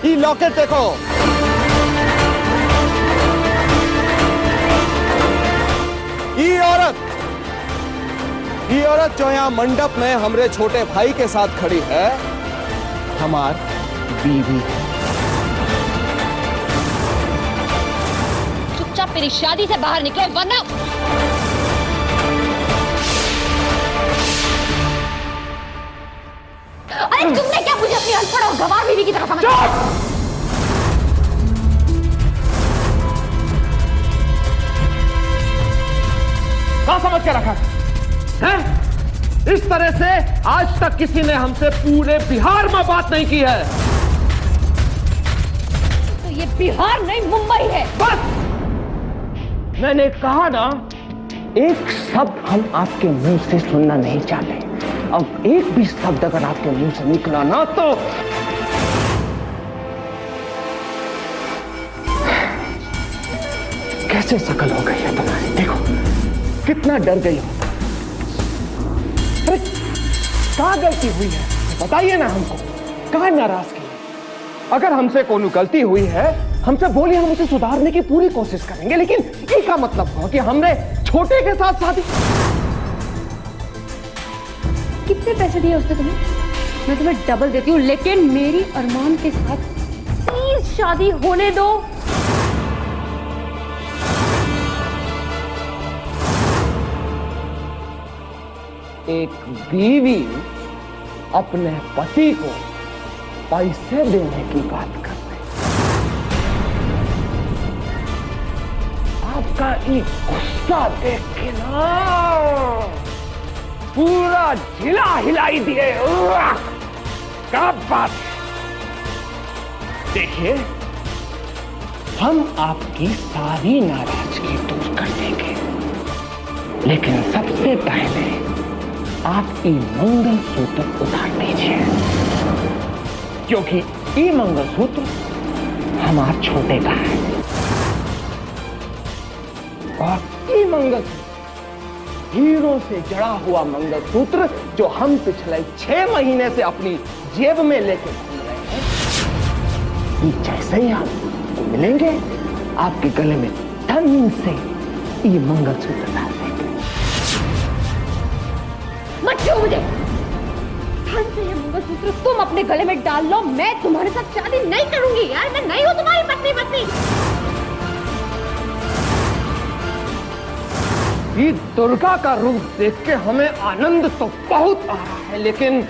ई locket देखो। ई औरत जो यहाँ मंडप में हमरे छोटे भाई के साथ खड़ी है, हमार बीवी है। चुपचाप मेरी शादी से बाहर निकलो, वरना अरे तुमने क्या मुझे अपनी अनपढ़ और गंवार बीवी की तरह समझा? क्या समझ के रखा है? इस तरह से आज तक किसी ने हमसे पूरे बिहार में बात नहीं की है। तो ये बिहार नहीं, मुंबई है। बस मैंने कहा ना, एक शब्द हम आपके मुंह से सुनना नहीं चाहते। अब एक भी शब्द अगर आपके मुंह से निकला ना तो कैसे शकल हो गई है तुम्हारी, देखो कितना डर गई हो। अरे कहाँ गलती हुई है बताइए ना हमको, कहाँ नाराजगी है? अगर हमसे कोई गलती हुई है हमसे बोलिए, हम उसे सुधारने की पूरी कोशिश करेंगे। लेकिन इसका मतलब हो कि हमने छोटे के साथ शादी। कितने पैसे दिए उसने तुम्हें? मैं तुम्हें डबल देती हूँ, लेकिन मेरी अरमान के साथ प्लीज शादी होने दो। एक बीवी अपने पति को पैसे देने की बात कर रही है। आपका ये गुस्सा देख के ना पूरा जिला हिलाई दिए। क्या बात है? देखिए, हम आपकी सारी नाराजगी दूर कर देंगे, लेकिन सबसे पहले आप ये मंगलसूत्र उतार दीजिए, क्योंकि ये मंगलसूत्र हमारे छोटे का है। और ये मंगलसूत्र हीरो से जड़ा हुआ मंगलसूत्र जो हम पिछले 6 महीने से अपनी जेब में लेके घूम रहे हैं, ये जैसे ही आप मिलेंगे आपके गले में धन से ये मंगलसूत्र डाल देंगे। मत छू मुझे। धन से ये मंगलसूत्र तुम अपने गले में डाल लो, मैं तुम्हारे साथ शादी नहीं करूंगी यार। मैं नहीं हूं तुम्हारी पत्नी। ये दुर्गा का रूप देख के हमें आनंद तो बहुत आ रहा है, लेकिन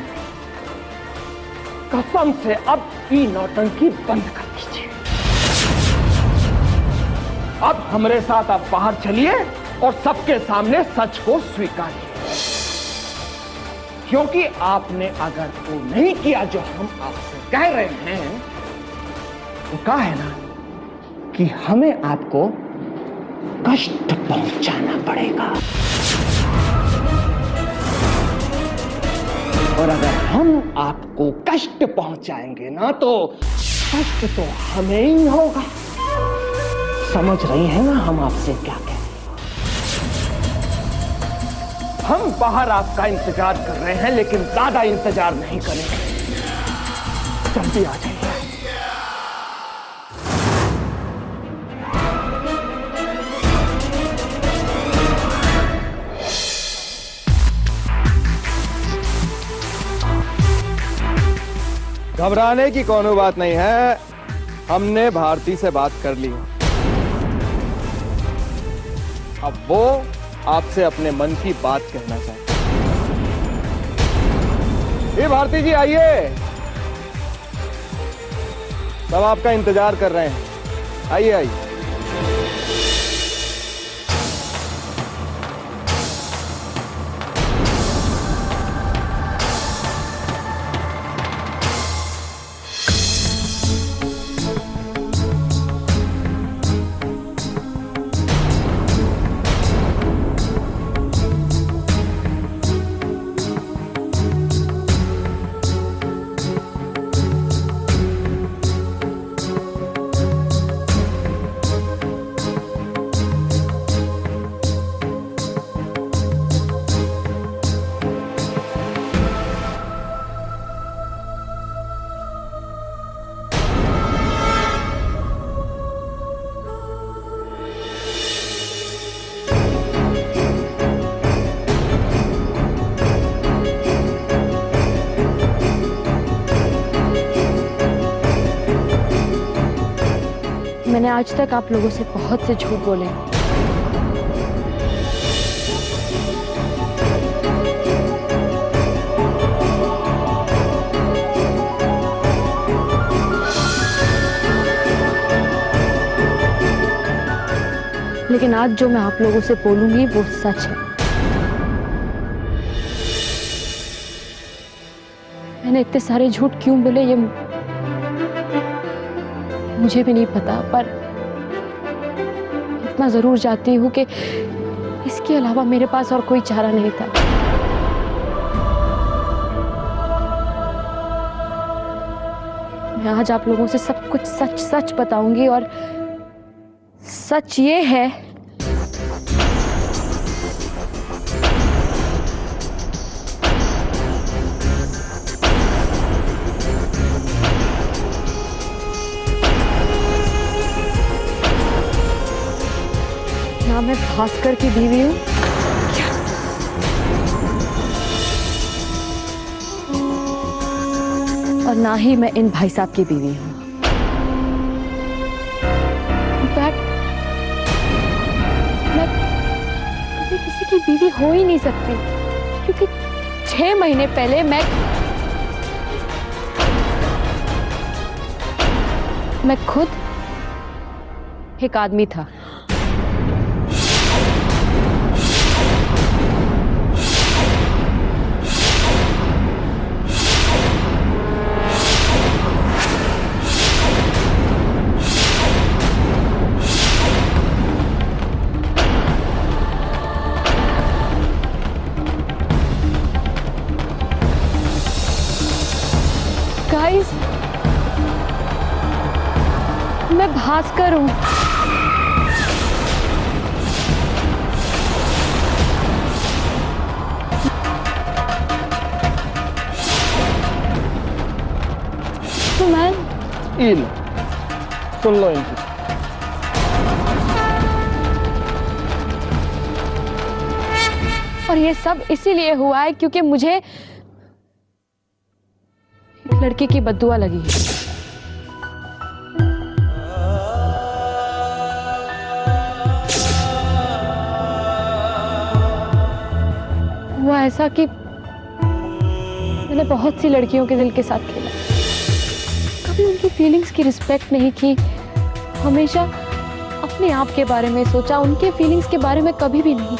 कसम से अब ये नौटंकी बंद कर दीजिए। अब हमारे साथ आप बाहर चलिए और सबके सामने सच को स्वीकारिए, क्योंकि आपने अगर वो नहीं किया जो हम आपसे कह रहे हैं, तो कहा है ना कि हमें आपको कष्ट पहुंचाना पड़ेगा। और अगर हम आपको कष्ट पहुंचाएंगे ना तो कष्ट तो हमें ही होगा। समझ रही हैं ना हम आपसे क्या कह रहे हैं? हम बाहर आपका इंतजार कर रहे हैं, लेकिन ज्यादा इंतजार नहीं करेंगे। जल्दी आ जाइए। घबराने की कोनो बात नहीं है, हमने भारती से बात कर ली। अब वो आपसे अपने मन की बात कहना चाहते हैं। ये भारती जी आइए, सब आपका इंतजार कर रहे हैं। आइए आइए। मैंने आज तक आप लोगों से बहुत से झूठ बोले हैं। लेकिन आज जो मैं आप लोगों से बोलूंगी वो सच है। मैंने इतने सारे झूठ क्यों बोले ये मुझे भी नहीं पता, पर इतना जरूर जानती हूं कि इसके अलावा मेरे पास और कोई चारा नहीं था। मैं आज आप लोगों से सब कुछ सच सच बताऊंगी, और सच ये है ना मैं भास्कर की बीवी हूं, और ना ही मैं इन भाई साहब की बीवी हूं। इनफैक्ट मैं कभी किसी की बीवी हो ही नहीं सकती, क्योंकि 6 महीने पहले मैं खुद एक आदमी था। गाइस, मैं भास्कर हूं। तो मैं सुन लो इनकी। और ये सब इसीलिए हुआ है क्योंकि मुझे एक लड़की की बद्दुआ लगी है। हुआ ऐसा कि मैंने बहुत सी लड़कियों के दिल के साथ खेला, कभी उनकी फीलिंग्स की रिस्पेक्ट नहीं की, हमेशा अपने आप के बारे में सोचा, उनके फीलिंग्स के बारे में कभी भी नहीं।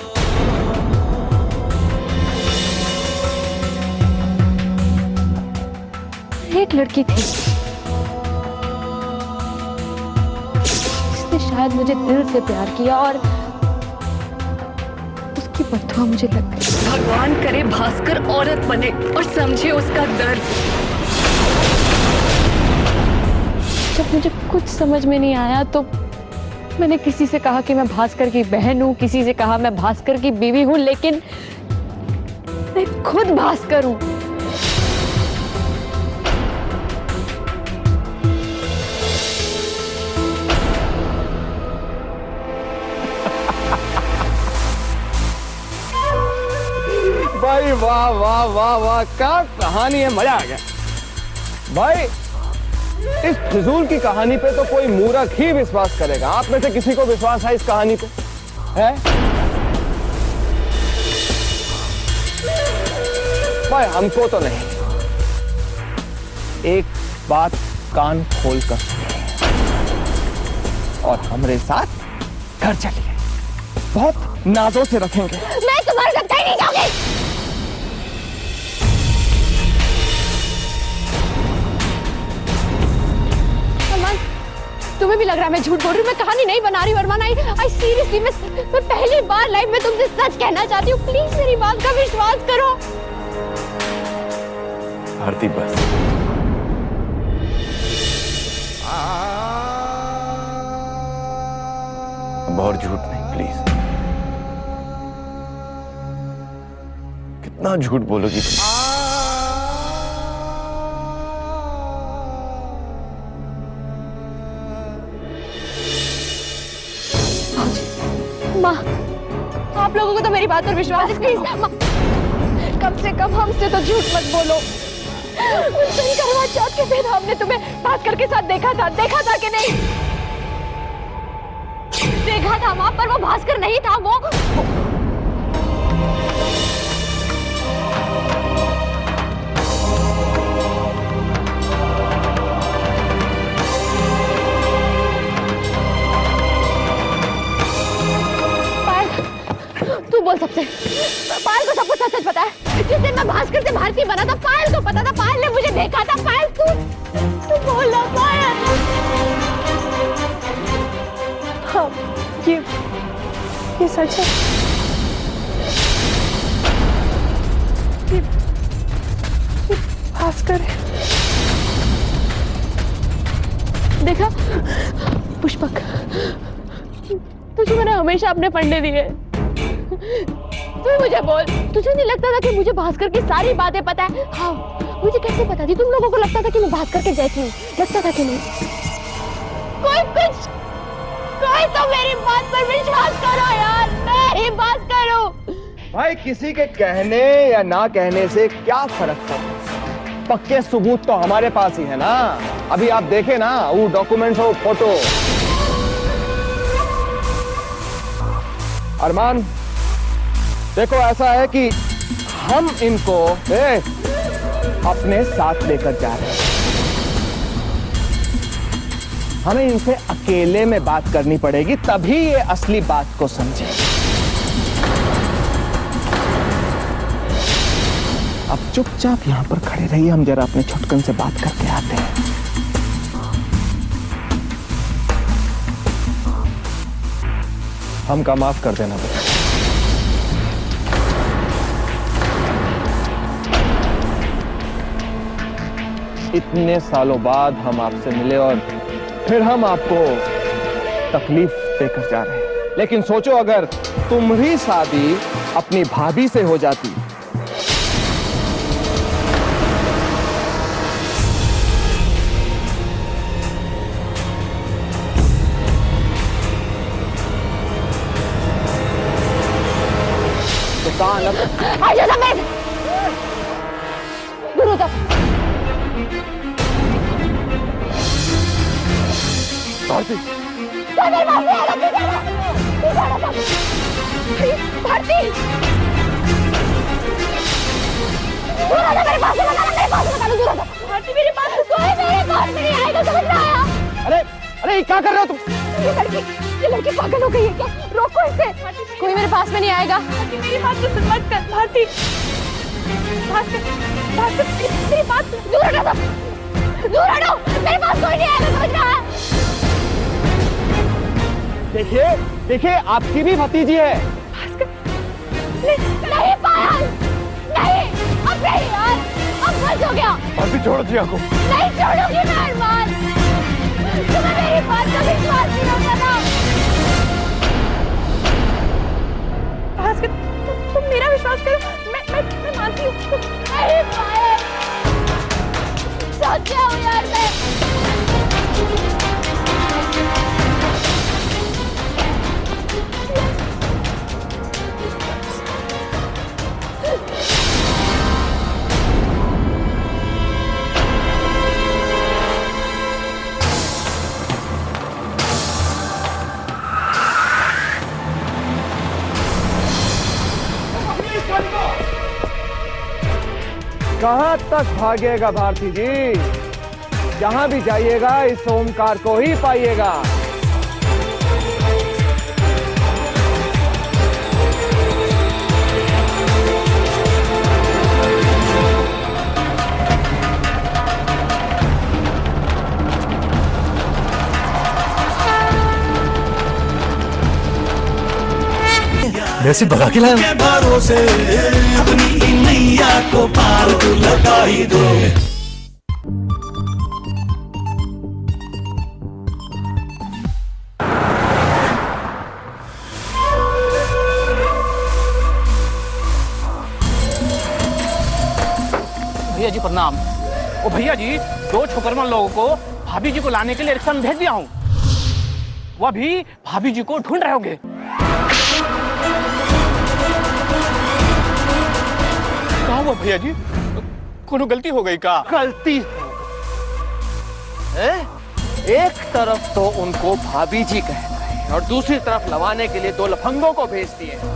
एक लड़की थी जिसने शायद मुझे दिल से प्यार किया, और उसकी बद्दुआ मुझे लग गई। भगवान करे भास्कर औरत बने और समझे उसका दर्द। जब मुझे कुछ समझ में नहीं आया तो मैंने किसी से कहा कि मैं भास्कर की बहन हूं, किसी से कहा मैं भास्कर की बीवी हूं, लेकिन मैं खुद भास्कर हूं। भाई वाह वाह वाह वाह, क्या कहानी है, मजा आ गया भाई। इस फिजूल की कहानी पे तो कोई मूर्ख ही विश्वास करेगा। आप में से किसी को विश्वास है इस कहानी पे? है भाई? हमको तो नहीं। एक बात कान खोल कर सुनिए और हमारे साथ घर चलिए, बहुत नाजों से रखेंगे। मैं तुम्हारे साथ कहीं नहीं जाऊंगी। तुम्हें भी लग रहा है मैं झूठ बोल रही हूँ? मैं कहानी नहीं बना रही वरमान। आई सीरियसली मैं पहली बार लाइफ में तुमसे सच कहना चाहती हूँ। प्लीज मेरी बात का विश्वास करो। आरती बस। अब और झूठ नहीं प्लीज। कितना झूठ बोलोगी? माँ, आप लोगों को तो मेरी बात पर विश्वास है, प्लीज माँ, कम से कम हमसे तो झूठ मत बोलो। उस दिन करवा चौथ के दिन हमने तुम्हें भास्कर के साथ देखा था कि नहीं? देखा था वहां पर, वो भास्कर नहीं था। वो तू बोल सबसे, पायल को सब कुछ सच सच पता है। जिस दिन मैं भास्कर से भारती बना था, पायल को पता था, पायल ने मुझे देखा था। पायल तू बोल ना पायल। हाँ, ये सच है। ये भास्कर है। देखा पुष्पक, तुझे मैंने हमेशा अपने पंडे दिए। तू मुझे बोल, तुझे नहीं लगता था कि मुझे भास्कर की सारी बातें पता है? हाँ, मुझे कैसे पता थी? तुम लोगों को लगता था कि मैं भास्कर के जैसी हूँ, लगता था कि नहीं? कोई तो मेरी बात पर विश्वास करो यार, मैं ही बात करूं। भाई किसी के कहने या ना कहने से क्या फर्क पड़ता? पक्के सबूत तो हमारे पास ही है ना। अभी आप देखे ना, वो डॉक्यूमेंट्स और फोटो। अरमान देखो, ऐसा है कि हम इनको अपने साथ लेकर जा रहे हैं। हमें इनसे अकेले में बात करनी पड़ेगी, तभी ये असली बात को समझे। अब चुपचाप यहां पर खड़े रहिए, हम जरा अपने छुटकन से बात करके आते हैं। हमका माफ कर देना बेटा। इतने सालों बाद हम आपसे मिले और फिर हम आपको तकलीफ देकर जा रहे हैं। लेकिन सोचो, अगर तुम्हारी शादी अपनी भाभी से हो जाती तो कहां लग। आजा समेत, दूर हो जाओ। भारती, भारती, भारती मेरे पास कोई मेरे पास नहीं आएगा, समझ में आया? अरे क्या कर रहे हो तुम? ये लड़की पागल हो गई है क्या? रोको इसे, कोई मेरे पास में नहीं आएगा। मेरी बात तो सुन मत कर भारती। भास्कर मेरी बात, दूर हटो, दूर हटो, मेरे पास कोई नहीं आएगा, समझ रहा है? देखिए आपकी भी भतीजी है। भास्कर नहीं पायल, नहीं, अब नहीं यार, अब बस हो गया। अभी छोड़ दिया को। नहीं छोड़ूंगी मैं अरमान, तुम्हें मेरी बात का विश्वास नहीं होता ना। भास्कर तुम मेरा विश्वास करो, मैं मानती हूँ। नहीं पायल, सच हूँ यार मैं। कहां तक भागेगा भारती जी? जहां भी जाइएगा इस ओमकार को ही पाइएगा। वैसे भगा के लाया भरोसे अपनी नैया को पार तू लगा ही दो। भैया जी प्रणाम। ओ भैया जी, 2 छोकरमन लोगों को भाभी जी को लाने के लिए रिक्शा में भेज दिया हूँ। वह भी भाभी जी को ढूंढ रहे होंगे। क्या हुआ भैया जी? कोनो गलती हो गई का? गलती एक तरफ तो उनको भाभी जी कह रहे, और दूसरी तरफ लवाने के लिए 2 लफंगों को भेज दिए हैं।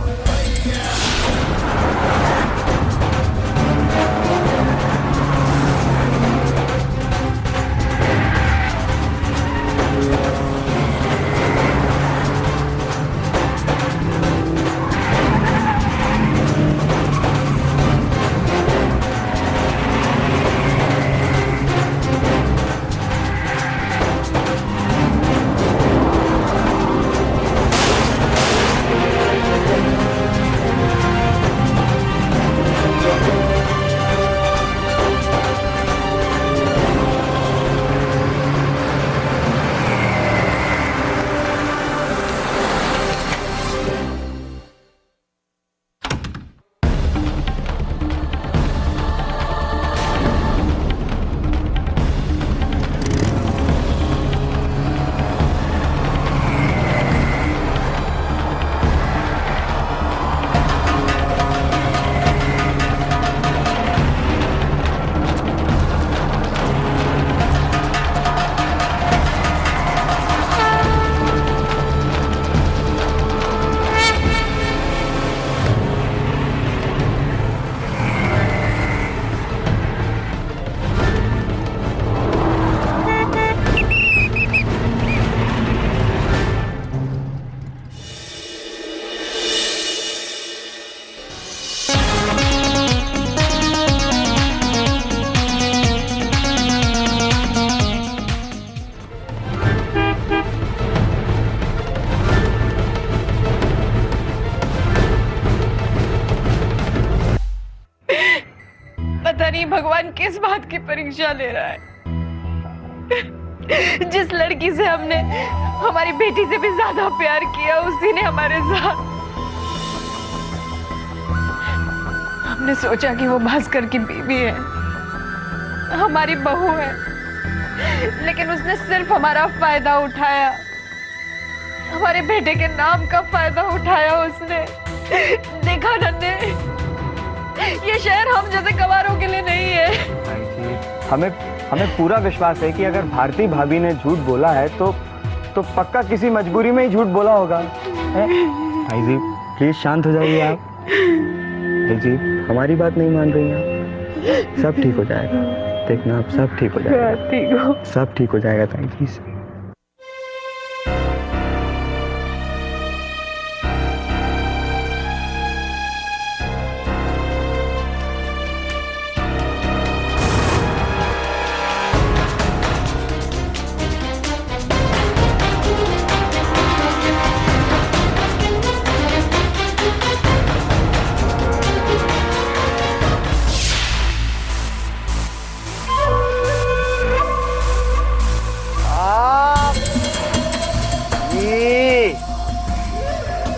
पता नहीं भगवान किस बात की परीक्षा ले रहा है। जिस लड़की से हमने हमारी बेटी से भी ज्यादा प्यार किया, उसी ने हमारे साथ। हमने सोचा कि वो भास्कर की बीवी है, हमारी बहू है, लेकिन उसने सिर्फ हमारा फायदा उठाया। हमारे बेटे के नाम का फायदा उठाया उसने। देखा नन्हे, ये शहर हम जैसे गवारों के लिए नहीं है। भाई जी, हमें पूरा विश्वास है कि अगर भारती भाभी ने झूठ बोला है तो पक्का किसी मजबूरी में ही झूठ बोला होगा। भाई जी प्लीज शांत हो जाइए आप। भाई जी हमारी बात नहीं मान रही हैं। सब ठीक हो जाएगा, देखना आप, सब ठीक हो जाएगा। सब ठीक हो जाएगा ताई जी।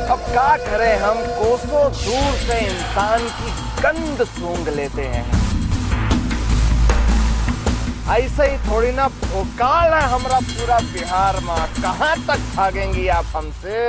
अब क्या करें, हम कोसों दूर से इंसान की गंध सूंघ लेते हैं। ऐसे ही थोड़ी ना भोकाल है हमारा पूरा बिहार में। कहां तक भागेंगी आप हमसे?